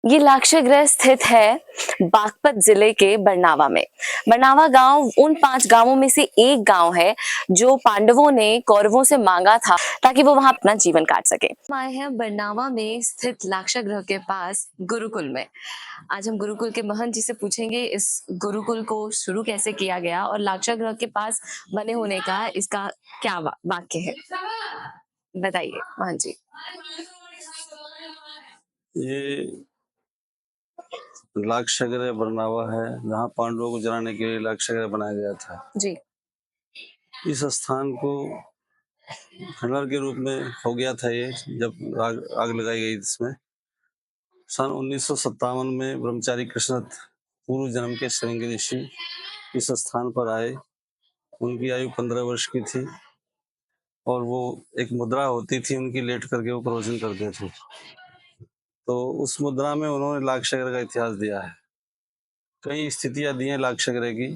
ये लाक्षागृह स्थित है बागपत जिले के बरनावा में। बरनावा गांव उन 5 गांवों में से एक गांव है जो पांडवों ने कौरवों से मांगा था ताकि वो वहां अपना जीवन काट सके। हम आए हैं बरनावा में स्थित लाक्षागृह के पास गुरुकुल में। आज हम गुरुकुल के महंत जी से पूछेंगे इस गुरुकुल को शुरू कैसे किया गया और लाक्षागृह के पास बने होने का इसका क्या वाक्य है। बताइए महंत जी। ये लाक्षागृह बरनावा है जहाँ पांडवों को जलाने के लिए लाक्षागृह बनाया गया था जी। इस स्थान को खंडहर के रूप में हो गया था ये जब आग लगाई गई। इसमें सन 1957 में ब्रह्मचारी कृष्णदत्त पूर्व जन्म के श्रृंगी ऋषि इस स्थान पर आए। उनकी आयु 15 वर्ष की थी और वो एक मुद्रा होती थी उनकी, लेट करके वो प्रवचन करते थे। तो उस मुद्रा में उन्होंने लाक्षागृह का इतिहास दिया है। कई स्थितियां दी हैं लाक्षागृह की।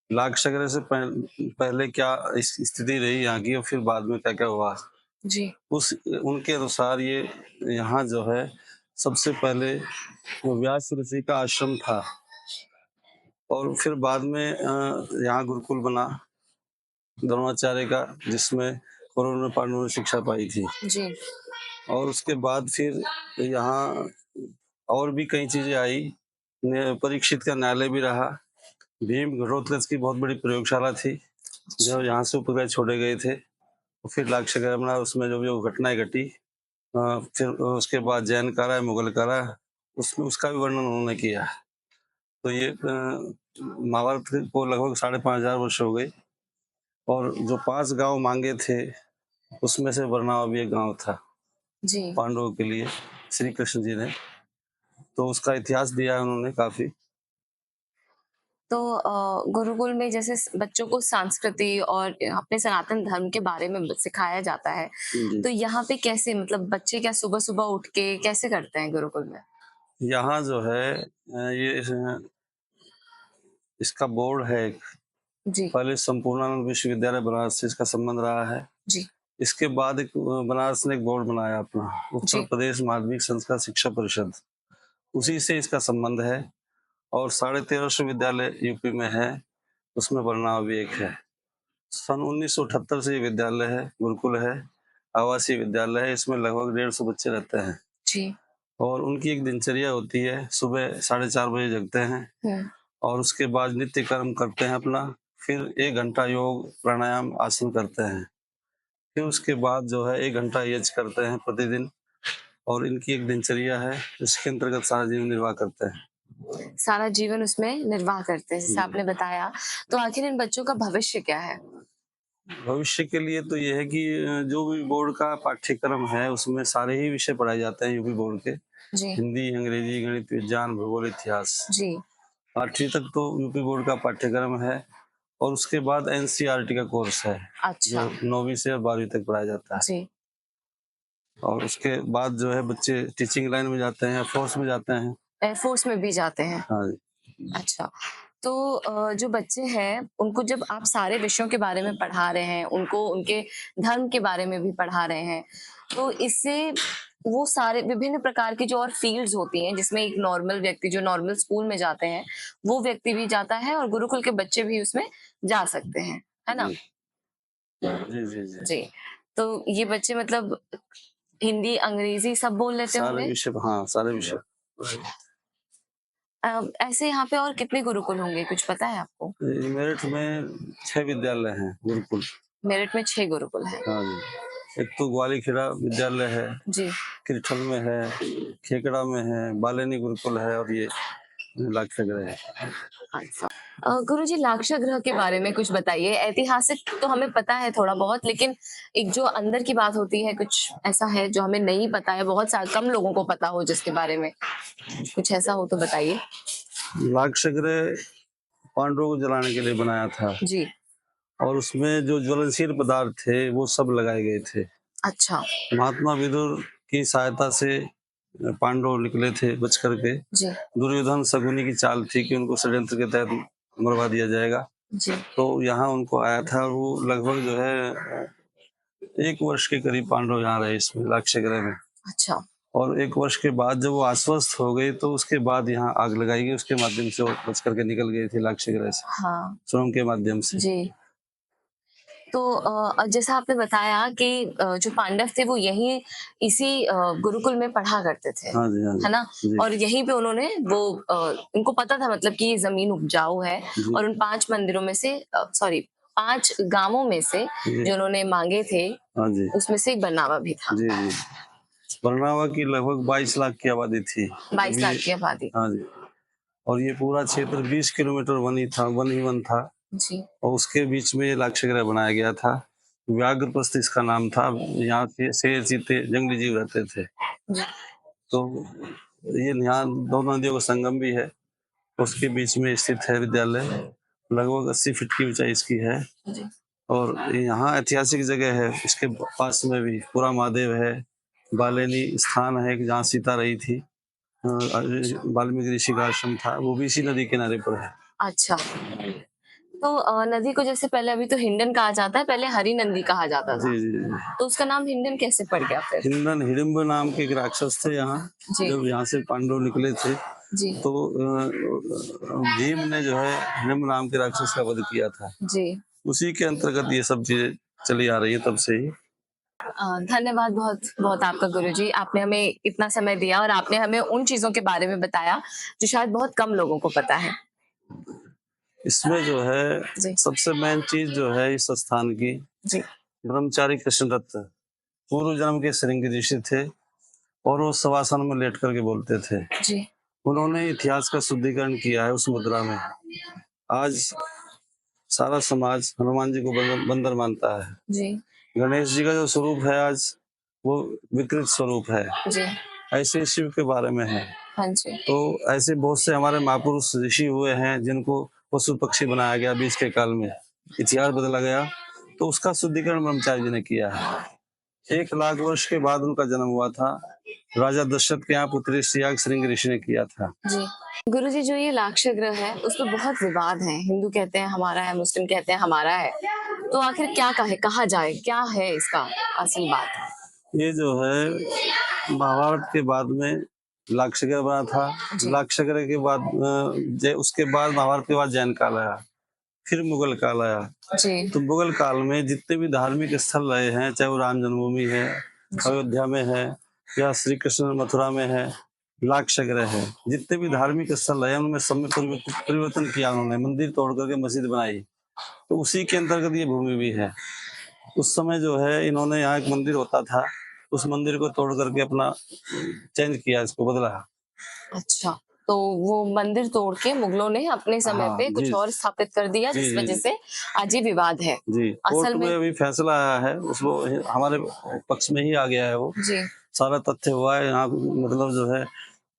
लाक्षागृह से पहले क्या स्थिति रही यहाँ की और फिर बाद में क्या क्या हुआ जी। उस उनके अनुसार ये यहाँ जो है सबसे पहले व्यास ऋषि का आश्रम था और फिर बाद में यहाँ गुरुकुल बना द्रोणाचार्य का, जिसमें कौरवों ने पांडवों ने शिक्षा पाई थी। जी। और उसके बाद फिर यहाँ और भी कई चीजें आई। परीक्षित का न्यायालय भी रहा। भीम घटोत्कच की बहुत बड़ी प्रयोगशाला थी जब यहाँ से उपग्रह छोड़े गए थे। फिर लाक्षागृह बना, उसमें जो जो घटनाएं घटी। फिर उसके बाद जैन कारा, मुगल कारा, उसमें उसका भी वर्णन उन्होंने किया। तो ये महाभारत को लगभग 5,500 वर्ष हो गए। और जो 5 गांव मांगे थे उसमें से बरनावा भी एक गांव था जी। पांडवों के लिए श्री कृष्ण जी ने। तो उसका इतिहास दिया है उन्होंने काफी। तो गुरुकुल में जैसे बच्चों को संस्कृति और अपने सनातन धर्म के बारे में सिखाया जाता है, तो यहाँ पे कैसे, मतलब बच्चे क्या सुबह सुबह उठ के कैसे करते हैं गुरुकुल में? यहाँ जो है ये इसका बोर्ड है एक। जी। पहले संपूर्णानंद विश्वविद्यालय बनारस से इसका संबंध रहा है। जी। इसके बाद एक बनारस ने एक बोर्ड बनाया अपना, उत्तर प्रदेश माध्यमिक संस्कार शिक्षा परिषद, उसी से इसका संबंध है। और 1350 विद्यालय यूपी में है, उसमें बरनावा भी एक है। सन 1978 से ये विद्यालय है, गुरुकुल है, आवासीय विद्यालय है। इसमें लगभग 150 बच्चे रहते हैं जी। और उनकी एक दिनचर्या होती है। सुबह 4:30 बजे जगते हैं और उसके बाद नित्य कर्म करते हैं अपना। फिर 1 घंटा योग प्राणायाम आसन करते हैं। फिर उसके बाद जो है 1 घंटा यज्ञ करते हैं प्रतिदिन। और इनकी एक दिनचर्या है, इसके अंतर्गत सारा जीवन निर्वाह करते हैं। सारा जीवन उसमें निर्वाह करते हैं जैसे आपने बताया। तो आखिर इन बच्चों का भविष्य क्या है? भविष्य के लिए तो ये है कि जो भी बोर्ड का पाठ्यक्रम है उसमें सारे ही विषय पढ़ाए जाते हैं यूपी बोर्ड के। जी। हिंदी, अंग्रेजी, गणित, विज्ञान, भूगोल, इतिहास। जी। 8वीं तक तो यूपी बोर्ड का पाठ्यक्रम है और उसके बाद एनसीईआरटी का कोर्स है। अच्छा। जो 9वीं से 12वीं तक पढ़ाया जाता है। जी। और उसके बाद जो है बच्चे टीचिंग लाइन में जाते हैं, एयरफोर्स में जाते हैं। एयरफोर्स में भी जाते हैं? हाँ जी। अच्छा। तो जो बच्चे हैं उनको जब आप सारे विषयों के बारे में पढ़ा रहे हैं, उनको उनके धर्म के बारे में भी पढ़ा रहे हैं, तो इससे वो सारे विभिन्न प्रकार की जो और फील्ड्स होती हैं जिसमें एक नॉर्मल व्यक्ति जो नॉर्मल स्कूल में जाते हैं वो व्यक्ति भी जाता है और गुरुकुल के बच्चे भी उसमें जा सकते हैं, है ना? जी जी जी। जी। तो ये बच्चे मतलब हिंदी, अंग्रेजी सब बोल लेते सारे होंगे? विषय, हाँ सारे विषय। ऐसे यहाँ पे और कितने गुरुकुल होंगे, कुछ पता है आपको? मेरठ में 6 विद्यालय हैं गुरुकुल। मेरठ में 6 गुरुकुल हैं। हाँ जी। एक तो ग्वालीखेड़ा विद्यालय है जी। किरठल में है, खेकड़ा में है, बालेनी गुरुकुल है और ये लाक्षागृह है। अच्छा। गुरुजी लाक्षागृह के बारे में कुछ बताइए। ऐतिहासिक तो हमें पता है थोड़ा बहुत, लेकिन एक जो अंदर की बात होती है कुछ ऐसा है जो हमें नहीं पता है, बहुत कम लोगों को पता हो जिसके बारे में, कुछ ऐसा हो तो बताइए। लाक्षागृह पांडवों को जलाने के लिए बनाया था जी। और उसमें जो ज्वलनशील पदार्थ थे वो सब लगाए गए थे। अच्छा। महात्मा विदुर की सहायता से पांडव निकले थे बच करके। जी। दुर्योधन शकुनी की चाल थी कि उनको षड्यंत्र के तहत मरवा दिया जाएगा। जी। तो यहाँ उनको आया था और वो लगभग जो है 1 वर्ष के करीब पांडव यहाँ रहे इसमें लाक्षागृह में। अच्छा। और 1 वर्ष के बाद जब वो आश्वस्त हो गई तो उसके बाद यहाँ आग लगाई गई, उसके माध्यम से वो बच करके निकल गई थी लाक्षागृह से, हाँ सुरंग के माध्यम से। जी। तो जैसा आपने बताया कि जो पांडव थे वो यहीं इसी गुरुकुल में पढ़ा करते थे, हाँ जी, हाँ है जी। ना? जी, और यहीं पे उन्होंने वो उनको पता था मतलब कि ये ज़मीन उपजाऊ है जी, और उन 5 मंदिरों में से सॉरी 5 गाँवों में से जी। जो उन्होंने माँगे थे, हाँ जी। उसमें से एक बरनावा भी था। जी, जी। बरनावा की लगभग 22 लाख की आबादी थी। 22 अभी लाख की आबादी। हाँ जी। और ये पूरा क्षेत्र 20 किलोमीटर वन ही वन था जी, और उसके बीच में ये लाक्षागृह बनाया गया था। व्याघ्रप्रस्थ इसका नाम था। यहाँ पे शेर, चीते, जंगली जीव रहते थे। जी, तो ये यहाँ 2 नदियों का संगम भी है। उसके बीच में स्थित है विद्यालय। लगभग 80 फीट की ऊँचाई इसकी है जी। और यहाँ ऐतिहासिक जगह है। इसके पास में भी पूरा महादेव है। बालिनी स्थान है कि जहाँ सीता रही थी। वाल्मीकि ऋषि का आश्रम था, वो भी इसी नदी किनारे पर है। अच्छा, तो नदी को जैसे पहले अभी तो हिंडन कहा जाता है, पहले हरी नंदी कहा जाता जी, था। जी, जी। तो उसका नाम हिंडन कैसे पड़ गया फिर? हिंडन हिडिंब नाम के एक राक्षस थे यहाँ। जी, जब यहाँ से पांडव निकले थे जी, तो भीम ने जो है हिडिंब नाम के राक्षस का वध किया था। जी। उसी के अंतर्गत ये सब चीजें चली आ रही है तब से ही। धन्यवाद बहुत बहुत आपका गुरुजी। आपने हमें इतना समय दिया और आपने हमें उन चीज़ों के बारे में बताया, जो शायद बहुत कम लोगों को पता है। इसमें जो है जी, सबसे मेन चीज जो है इस स्थान की, जी, ब्रह्मचारी कृष्णदत्त पूर्व जन्म के श्रृंग ऋषि थे और वो शवासन में लेट करके बोलते थे। जी, उन्होंने इतिहास का शुद्धिकरण किया है उस मुद्रा में। आज सारा समाज हनुमान जी को बंदर मानता है। जी, गणेश जी का जो स्वरूप है आज, वो विकृत स्वरूप है। जी, ऐसे शिव के बारे में है। हाँ जी, तो ऐसे बहुत से हमारे महापुरुष ऋषि हुए हैं जिनको पशु पक्षी बनाया गया बीच के काल में, इतिहास बदला गया, तो उसका शुद्धिकरण ब्रह्मचारी जी ने किया है। 1 लाख वर्ष के बाद उनका जन्म हुआ था। राजा दशरथ के यहाँ पुत्री श्रीयाग श्रृंग ऋषि ने किया था। जी। गुरुजी जो ये लाक्षागृह है, उस पे बहुत विवाद हैं। हिंदू कहते हैं हमारा है, मुस्लिम कहते हैं हमारा है। तो आखिर क्या कहा जाए? क्या है इसका असल बात? ये जो है महाभारत के बाद में लाक्षागृह बना था। जी, लाक्षागृह के बाद उसके बाद महाभारत के बाद जैन काल आया, फिर मुगल काल आया। जी, तो मुगल काल में जितने भी धार्मिक स्थल रहे हैं, चाहे वो राम जन्मभूमि है, अयोध्या में है या श्री कृष्ण मथुरा में है, लाक्षागृह है, जितने भी धार्मिक स्थल रहे हैं उनमें सब में परिवर्तन किया उन्होंने, मंदिर तोड़ करके मस्जिद बनाई। तो उसी के अंतर्गत ये भूमि भी है। उस समय जो है इन्होंने यहाँ एक मंदिर होता था, उस मंदिर को तोड़ करके अपना चेंज किया, इसको बदला। अच्छा। तो वो मंदिर तोड़ के मुगलों ने अपने समय हाँ पे जी, कुछ और स्थापित कर दिया, जी, जिस जी, वजह जी, से आज ये विवाद है। जी। कोर्ट असल में में अभी फैसला आया है, उसको हमारे पक्ष में ही आ गया है वो। जी, सारा तथ्य हुआ है यहाँ, मतलब जो है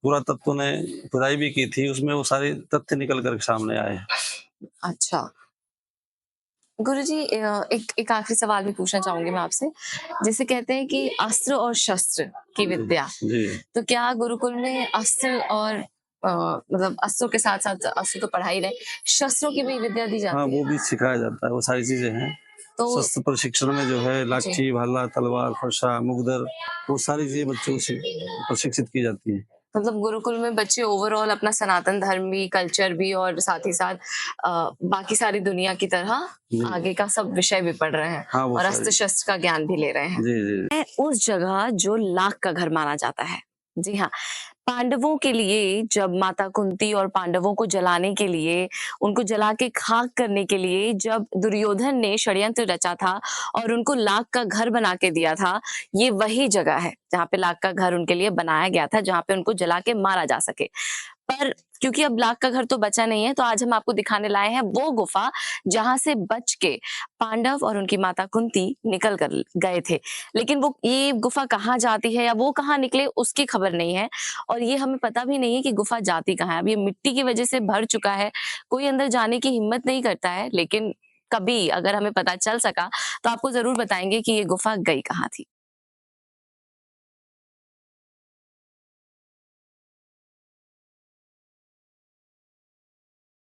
पुरातत्व ने खुदाई भी की थी, उसमें वो सारे तथ्य निकल कर सामने आए हैं। अच्छा। गुरुजी एक एक आखिरी सवाल भी पूछना चाहूँगी मैं आपसे। जैसे कहते हैं कि अस्त्र और शस्त्र की जी, विद्या, जी। तो क्या गुरुकुल में अस्त्र और मतलब अस्त्रों के साथ-साथ अस्त्र तो पढ़ा ही रहे, शस्त्रों की भी विद्या दी हाँ, जाती है? वो भी सिखाया जाता है, वो सारी चीज़ें हैं। तो शस्त्र प्रशिक्षण में जो है जी। लाठी, भाला, तलवार, फरसा, मुगदर, वो सारी चीज़ें बच्चों को प्रशिक्षित की जाती हैं। मतलब गुरुकुल में बच्चे ओवरऑल अपना सनातन धर्म भी, कल्चर भी और साथ ही साथ बाकी सारी दुनिया की तरह जी। आगे का सब विषय भी पढ़ रहे हैं हाँ, वो और सारी अस्त्र-शस्त्र का ज्ञान भी ले रहे हैं। जी, जी। है उस जगह जो लाख का घर माना जाता है। जी हाँ, पांडवों के लिए जब माता कुंती और पांडवों को जलाने के लिए, उनको जला के खाक करने के लिए जब दुर्योधन ने षड्यंत्र रचा था और उनको लाख का घर बना के दिया था, ये वही जगह है जहाँ पे लाख का घर उनके लिए बनाया गया था, जहाँ पे उनको जला के मारा जा सके। पर क्योंकि अब लाख का घर तो बचा नहीं है, तो आज हम आपको दिखाने लाए हैं वो गुफा जहाँ से बच के पांडव और उनकी माता कुंती निकल कर गए थे। लेकिन वो ये गुफा कहाँ जाती है या वो कहाँ निकले उसकी खबर नहीं है और ये हमें पता भी नहीं है कि गुफा जाती कहाँ है। अब ये मिट्टी की वजह से भर चुका है, कोई अंदर जाने की हिम्मत नहीं करता है, लेकिन कभी अगर हमें पता चल सका तो आपको ज़रूर बताएँगे कि ये गुफा गई कहाँ थी।